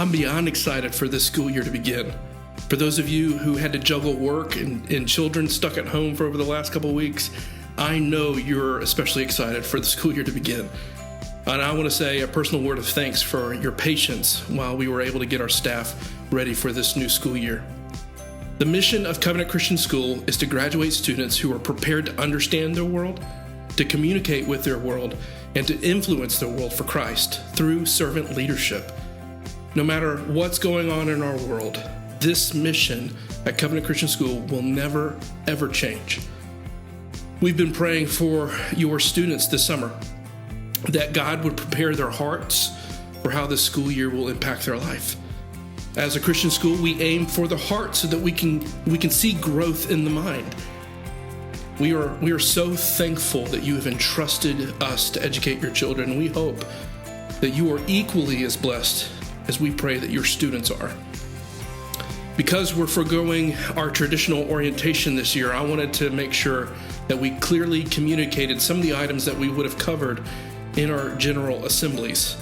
I'm beyond excited for this school year to begin. For those of you who had to juggle work and children stuck at home for over the last couple of weeks, I know you're especially excited for the school year to begin. And I want to say a personal word of thanks for your patience while we were able to get our staff ready for this new school year. The mission of Covenant Christian School is to graduate students who are prepared to understand their world, to communicate with their world, and to influence their world for Christ through servant leadership. No matter what's going on in our world, this mission at Covenant Christian School will never, ever change. We've been praying for your students this summer, that God would prepare their hearts for how this school year will impact their life. As a Christian school, we aim for the heart so that we can see growth in the mind. We are so thankful that you have entrusted us to educate your children. We hope that you are equally as blessed as we pray that your students are. Because we're forgoing our traditional orientation this year, I wanted to make sure that we clearly communicated some of the items that we would have covered in our general assemblies.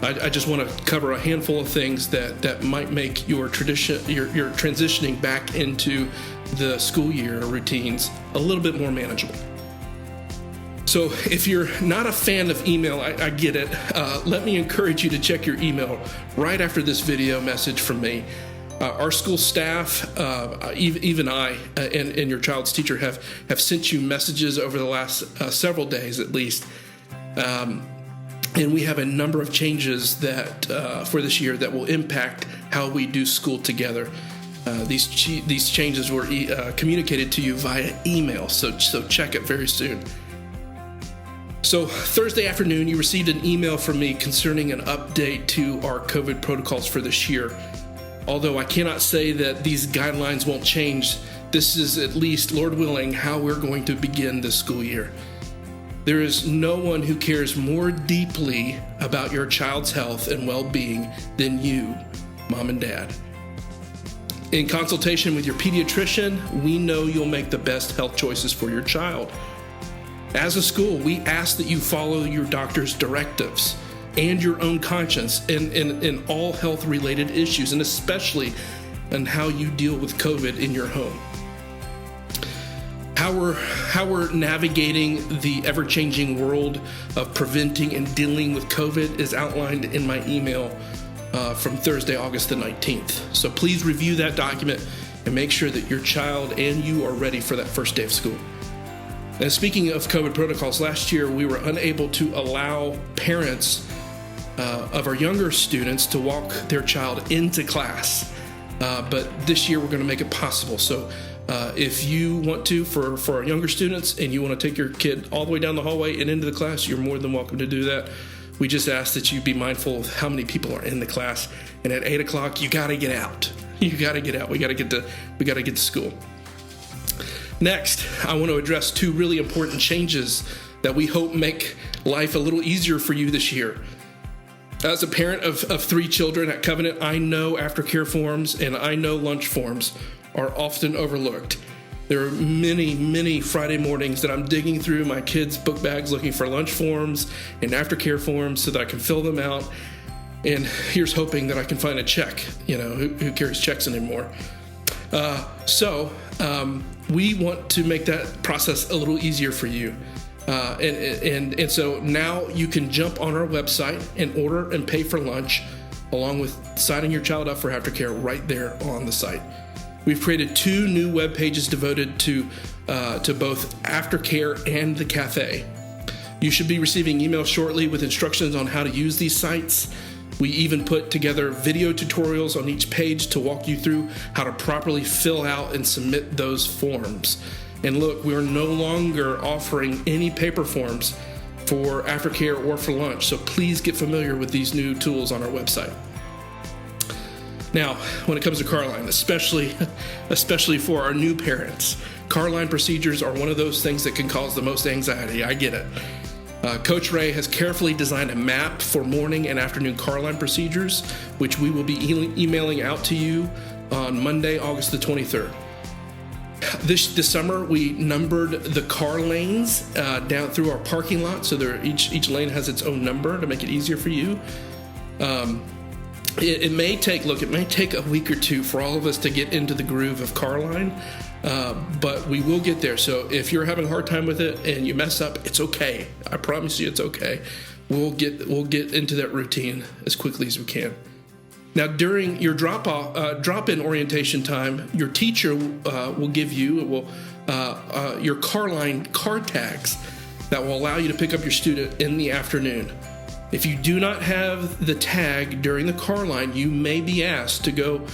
I just want to cover a handful of things that might make your transitioning back into the school year routines a little bit more manageable. So if you're not a fan of email, I get it. Let me encourage you to check your email right after this video message from me. Our school staff, even I and your child's teacher have sent you messages over the last several days at least. And we have a number of changes that for this year that will impact how we do school together. These changes were communicated to you via email, so check it very soon. So Thursday afternoon, you received an email from me concerning an update to our COVID protocols for this year. Although I cannot say that these guidelines won't change, this is at least, Lord willing, how we're going to begin this school year. There is no one who cares more deeply about your child's health and well-being than you, mom and dad. In consultation with your pediatrician, we know you'll make the best health choices for your child. As a school, we ask that you follow your doctor's directives and your own conscience in all health-related issues, and especially in how you deal with COVID in your home. How we're navigating the ever-changing world of preventing and dealing with COVID is outlined in my email from Thursday, August the 19th. So please review that document and make sure that your child and you are ready for that first day of school. And speaking of COVID protocols, last year we were unable to allow parents of our younger students to walk their child into class. But this year we're going to make it possible. So if you want to, for our younger students, and you want to take your kid all the way down the hallway and into the class, you're more than welcome to do that. We just ask that you be mindful of how many people are in the class. And at 8 o'clock, you got to get out. You got to get out. We got to get to school. Next, I want to address two really important changes that we hope make life a little easier for you this year. As a parent of 3 children at Covenant, I know aftercare forms and I know lunch forms are often overlooked. There are many, many Friday mornings that I'm digging through my kids' book bags looking for lunch forms and aftercare forms so that I can fill them out. And here's hoping that I can find a check. Who carries checks anymore? So we want to make that process a little easier for you. And so now you can jump on our website and order and pay for lunch, along with signing your child up for aftercare right there on the site. We've created 2 new web pages devoted to both aftercare and the cafe. You should be receiving emails shortly with instructions on how to use these sites. We even put together video tutorials on each page to walk you through how to properly fill out and submit those forms. And look, we're no longer offering any paper forms for aftercare or for lunch, so please get familiar with these new tools on our website. Now, when it comes to Carline, especially for our new parents, Carline procedures are one of those things that can cause the most anxiety. I get it. Coach Ray has carefully designed a map for morning and afternoon Carline procedures, which we will be emailing out to you on Monday, August the 23rd. This summer, we numbered the car lanes down through our parking lot, so each lane has its own number to make it easier for you. it may take a week or two for all of us to get into the groove of Carline, but we will get there. So if you're having a hard time with it and you mess up, it's okay. I promise you it's okay. We'll get into that routine as quickly as we can. Now, during your drop-in orientation time, your teacher will give you your Carline card tags that will allow you to pick up your student in the afternoon. If you do not have the tag during the Carline, you may be asked to go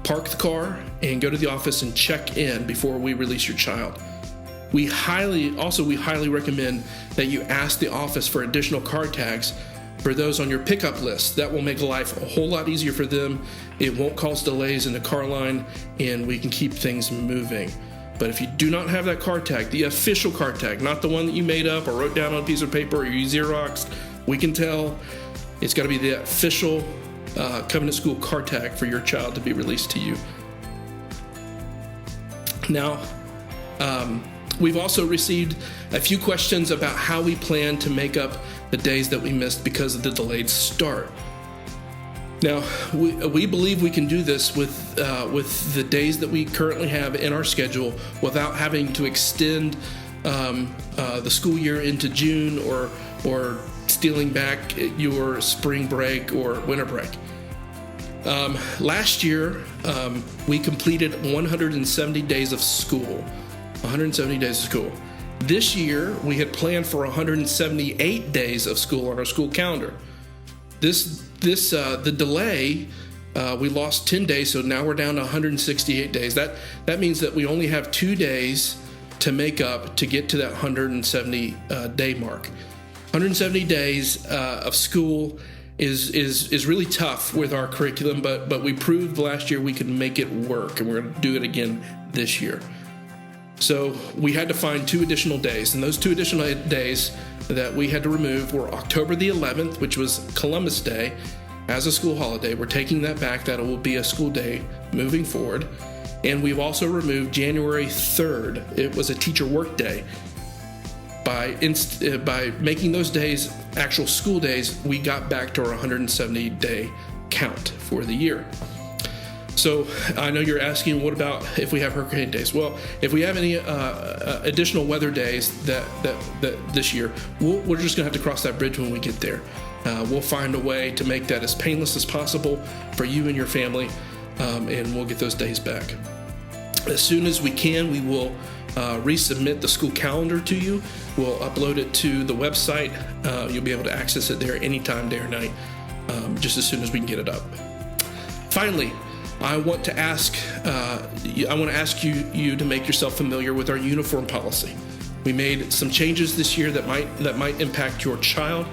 park the car and go to the office and check in before we release your child. We highly recommend that you ask the office for additional card tags for those on your pickup list. That will make life a whole lot easier for them. It won't cause delays in the Carline, and we can keep things moving. But if you do not have that card tag, the official card tag, not the one that you made up or wrote down on a piece of paper or you Xeroxed, we can tell it's got to be the official Covenant School card tag for your child to be released to you. Now, we've also received a few questions about how we plan to make up the days that we missed because of the delayed start. Now, we believe we can do this with the days that we currently have in our schedule without having to extend the school year into June or stealing back your spring break or winter break. Last year, we completed 170 days of school. 170 days of school. This year, we had planned for 178 days of school on our school calendar. The delay, we lost 10 days, so now we're down to 168 days. That means that we only have 2 days to make up to get to that 170 day mark. 170 days of school is really tough with our curriculum, but we proved last year we could make it work, and we're going to do it again this year. So we had to find 2 additional days, and those 2 additional days that we had to remove were October the 11th, which was Columbus Day, as a school holiday. We're taking that back. That will be a school day moving forward. And we've also removed January 3rd. It was a teacher work day. By making those days actual school days, we got back to our 170-day count for the year. So I know you're asking, what about if we have hurricane days? Well, if we have any additional weather days that this year, we're just going to have to cross that bridge when we get there. We'll find a way to make that as painless as possible for you and your family, and we'll get those days back. As soon as we can, we will resubmit the school calendar to you. We'll upload it to the website. You'll be able to access it there anytime, day or night, just as soon as we can get it up. Finally, I want to ask you to make yourself familiar with our uniform policy. We made some changes this year that might impact your child.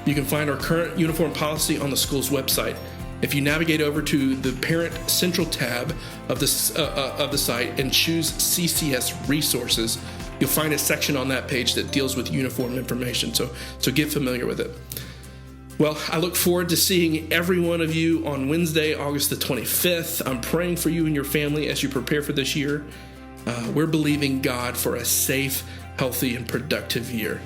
You can find our current uniform policy on the school's website. If you navigate over to the Parent Central tab of the site and choose CCS Resources, you'll find a section on that page that deals with uniform information. So get familiar with it. Well, I look forward to seeing every one of you on Wednesday, August the 25th. I'm praying for you and your family as you prepare for this year. We're believing God for a safe, healthy, and productive year.